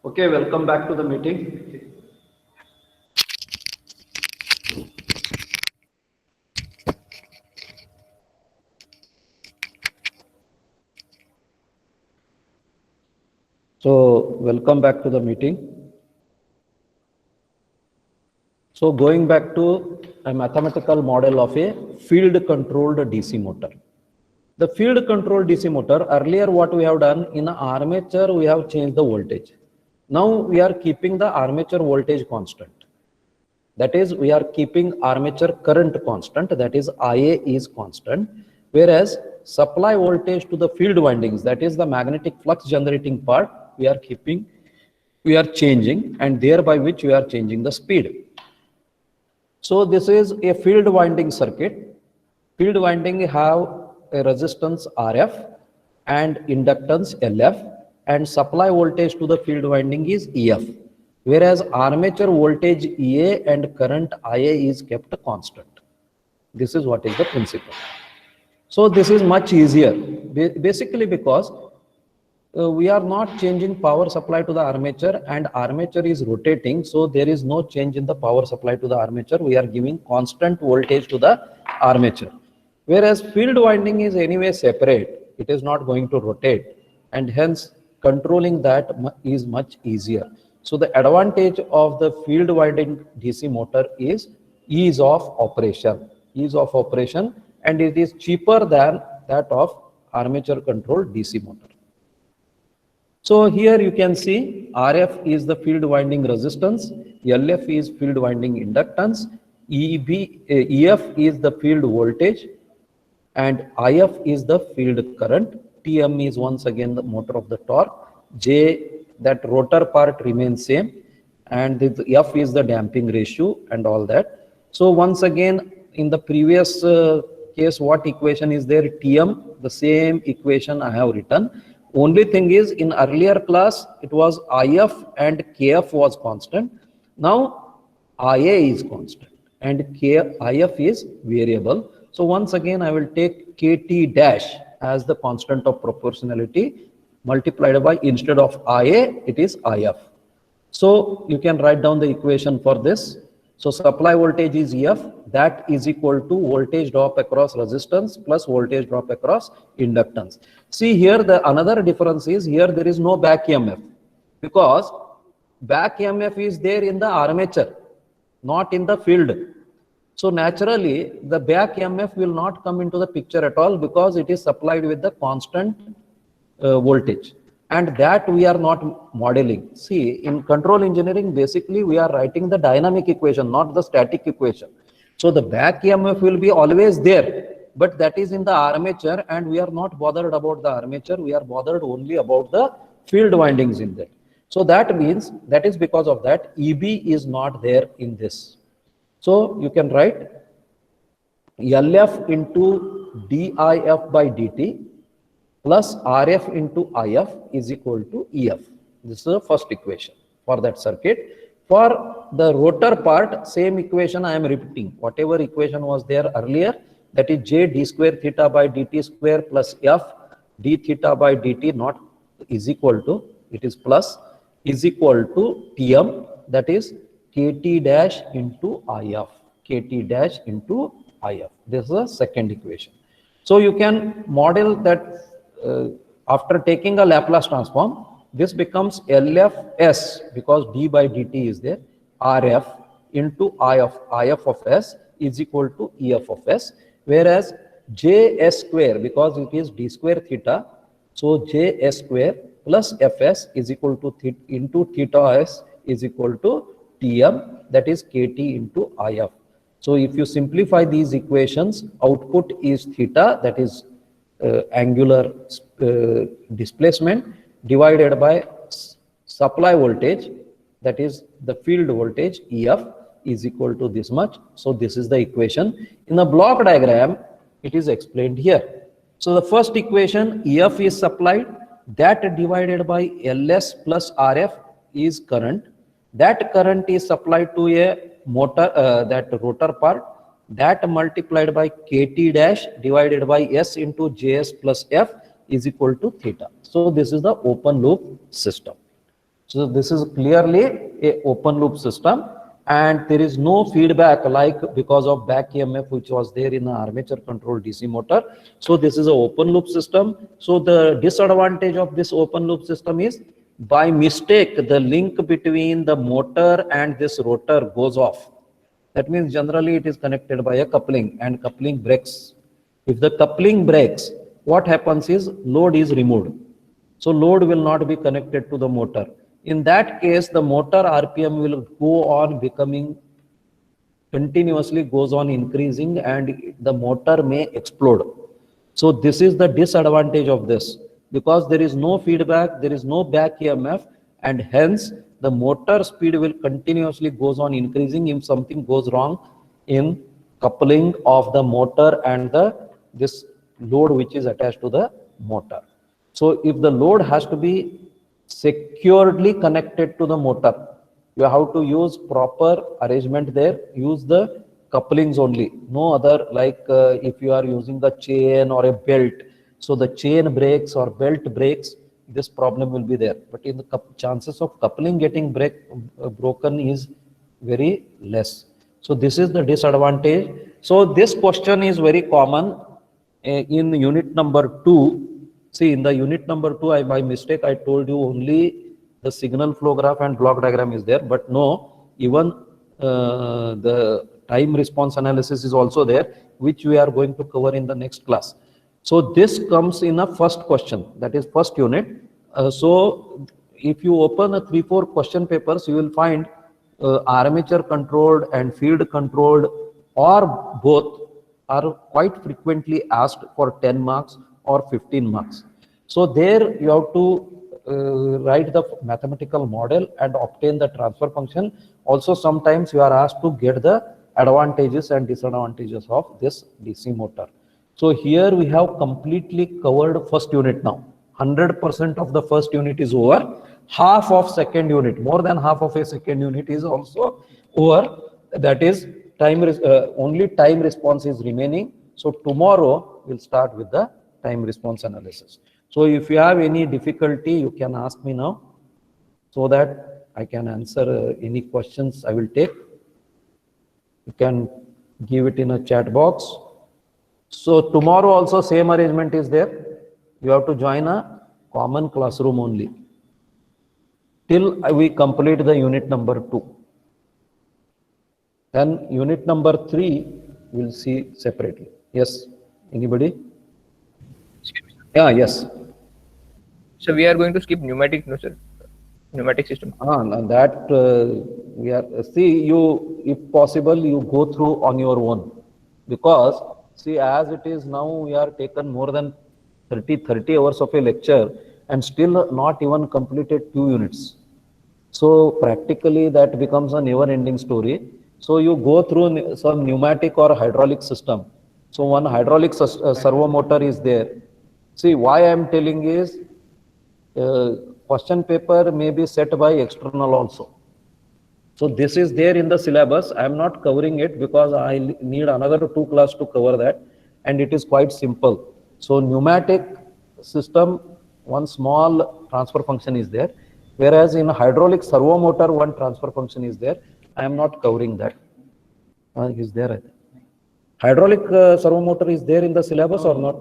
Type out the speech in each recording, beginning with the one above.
Okay, welcome back to the meeting. So, welcome back to the meeting. So, going back to a mathematical model of a field controlled DC motor. The field controlled DC motor, earlier what we have done in armature, we have changed the voltage. Now we are keeping the armature voltage constant. That is, we are keeping armature current constant, that is IA is constant, whereas supply voltage to the field windings, that is the magnetic flux generating part, we are changing, and thereby which we are changing the speed. So this is a field winding circuit. Field winding have a resistance RF and inductance LF, and supply voltage to the field winding is EF. Whereas armature voltage EA and current IA is kept constant. This is what is the principle. So this is much easier, basically because we are not changing power supply to the armature, and armature is rotating, so there is no change in the power supply to the armature. We are giving constant voltage to the armature. Whereas field winding is anyway separate, it is not going to rotate, and hence controlling that is much easier. So the advantage of the field winding DC motor is ease of operation, and it is cheaper than that of armature controlled DC motor. So here you can see RF is the field winding resistance, LF is field winding inductance, EF is the field voltage, and IF is the field current. TM is once again the motor of the torque. J, that rotor part remains same, and the F is the damping ratio and all that. So once again, in the previous case, what equation is there? TM, the same equation I have written. Only thing is, in earlier class, it was IF and KF was constant. Now, IA is constant and IF is variable. So once again, I will take KT dash as the constant of proportionality multiplied by, instead of IA, it is IF. So you can write down the equation for this. So supply voltage is EF, that is equal to voltage drop across resistance plus voltage drop across inductance. See here, the another difference is here there is no back EMF, because back EMF is there in the armature, not in the field. So naturally the back EMF will not come into the picture at all, because it is supplied with the constant voltage, and that we are not modeling. See, in control engineering, basically we are writing the dynamic equation, not the static equation. So the back EMF will be always there, but that is in the armature, and we are not bothered about the armature. We are bothered only about the field windings in that. So that means, that is because of that EB is not there in this. So you can write LF into DIF by dt plus RF into IF is equal to EF. This is the first equation for that circuit. For the rotor part, same equation I am repeating. Whatever equation was there earlier, that is J d square theta by dt square plus F d theta by dt, not is equal to, it is plus, is equal to Tm, that is KT dash into IF. KT dash into IF. This is the second equation. So you can model that. After taking a Laplace transform, this becomes LFS, because d by dt is there, RF into IF of S is equal to EF of S, whereas JS square, because it is d square theta, so JS square plus Fs is equal to into theta S is equal to Tm, that is KT into IF. So if you simplify these equations, output is theta, that is angular displacement, divided by supply voltage, that is the field voltage EF, is equal to this much. So this is the equation. In the block diagram, it is explained here. So the first equation, EF is supplied, that divided by LS plus RF is current. That current is supplied to a motor, that rotor part, that multiplied by KT dash divided by S into JS plus F is equal to theta. So this is the open loop system. So this is clearly a open loop system, and there is no feedback like because of back EMF which was there in the armature controlled DC motor. So this is an open loop system. So the disadvantage of this open loop system is by mistake the link between the motor and this rotor goes off. That means generally it is connected by a coupling, and coupling breaks. If the coupling breaks, what happens is load is removed. So load will not be connected to the motor. In that case, the motor RPM will go on becoming continuously goes on increasing, and the motor may explode. So this is the disadvantage of this, because there is no feedback, there is no back EMF, and hence the motor speed will continuously goes on increasing if something goes wrong in coupling of the motor and this load which is attached to the motor. So if the load has to be securely connected to the motor, you have to use proper arrangement there, use the couplings only, no other, like if you are using the chain or a belt, so the chain breaks or belt breaks, this problem will be there. But in the chances of coupling getting broken is very less. So this is the disadvantage. So this question is very common in unit number 2. See, in the unit number 2, by mistake, I told you only the signal flow graph and block diagram is there, but no, even the time response analysis is also there, which we are going to cover in the next class. So this comes in a first question, that is first unit. So if you open a 3-4 question papers, you will find armature controlled and field controlled or both are quite frequently asked for 10 marks or 15 marks. So there you have to write the mathematical model and obtain the transfer function. Also sometimes you are asked to get the advantages and disadvantages of this DC motor. So here we have completely covered first unit now. 100% of the first unit is over. Half of second unit, more than half of a second unit is also over. That is only time response is remaining. So tomorrow we'll start with the time response analysis. So if you have any difficulty, you can ask me now so that I can answer any questions I will take. You can give it in a chat box. So tomorrow also same arrangement is there. You have to join a common classroom only till we complete the unit number 2. Then unit number 3 we'll see separately. Yes, anybody? Yeah, yes. So we are going to skip pneumatic, no sir? Pneumatic system. That we are, see, you, if possible, you go through on your own, because see, as it is now, we are taken more than 30 hours of a lecture and still not even completed 2 units. So practically that becomes a never ending story. So you go through some pneumatic or hydraulic system. So one hydraulic servo motor is there. See, why I am telling is question paper may be set by external also. So this is there in the syllabus. I am not covering it because I need another 2 class to cover that, and it is quite simple. So pneumatic system, one small transfer function is there, whereas in hydraulic servo motor, one transfer function is there. I am not covering that. Is there? I think. Hydraulic servo motor is there in the syllabus or not?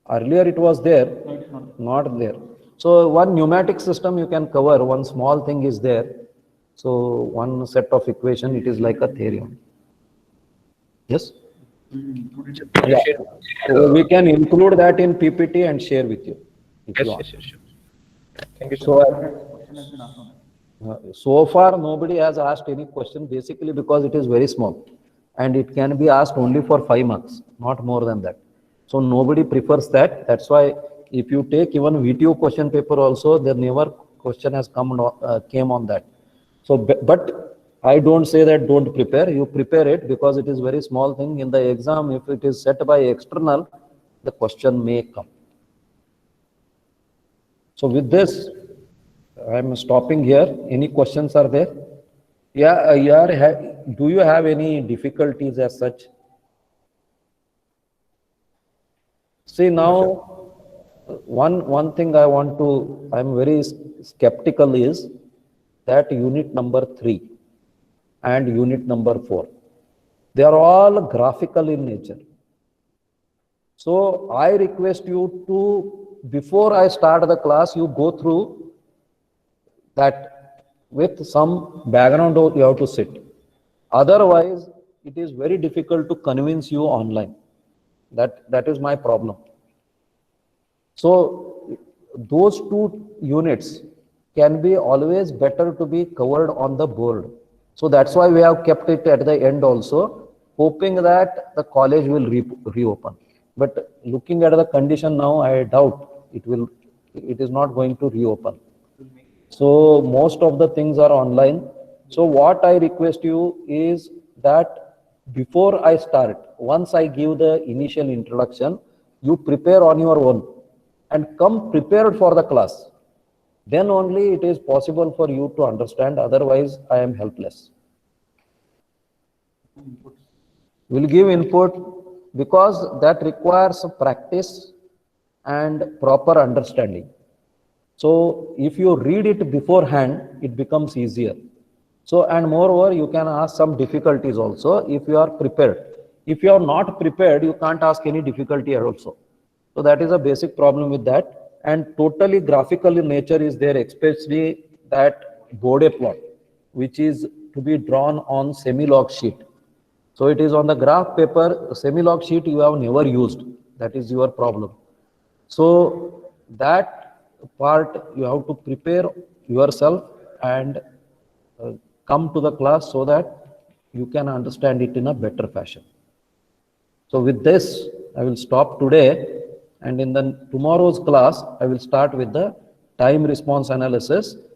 Earlier it was there, not there. So one pneumatic system you can cover, one small thing is there. So one set of equation, it is like a theory. Yes? Yeah. So we can include that in PPT and share with you. Yes, sure. Thank you. So far nobody has asked any question, basically because it is very small and it can be asked only for 5 marks, not more than that. So nobody prefers that. That's why if you take even VTO question paper also, there never question has came on that. So, but I don't say that don't prepare. You prepare it because it is very small thing. In the exam, if it is set by external, the question may come. So with this, I am stopping here. Any questions are there? Yeah, do you have any difficulties as such? See No, sir. now, one thing I want to, I'm very skeptical is that unit number 3 and unit number 4. They are all graphical in nature. So I request you to, before I start the class, you go through that with some background you have to sit. Otherwise, it is very difficult to convince you online. That is my problem. So those two units can be always better to be covered on the board. So that's why we have kept it at the end also, hoping that the college will reopen. But looking at the condition now, I doubt it is not going to reopen. So most of the things are online. So what I request you is that before I start, once I give the initial introduction, you prepare on your own and come prepared for the class. Then only it is possible for you to understand. Otherwise, I am helpless. Will give input because that requires practice and proper understanding. So if you read it beforehand, it becomes easier. So, and moreover, you can ask some difficulties also if you are prepared. If you are not prepared, you can't ask any difficulty also. So that is a basic problem with that. And totally graphical in nature is there, especially that Bode plot, which is to be drawn on semi-log sheet. So it is on the graph paper, semi-log sheet you have never used. That is your problem. So that part you have to prepare yourself and come to the class so that you can understand it in a better fashion. So with this, I will stop today, and in the tomorrow's class, I will start with the time response analysis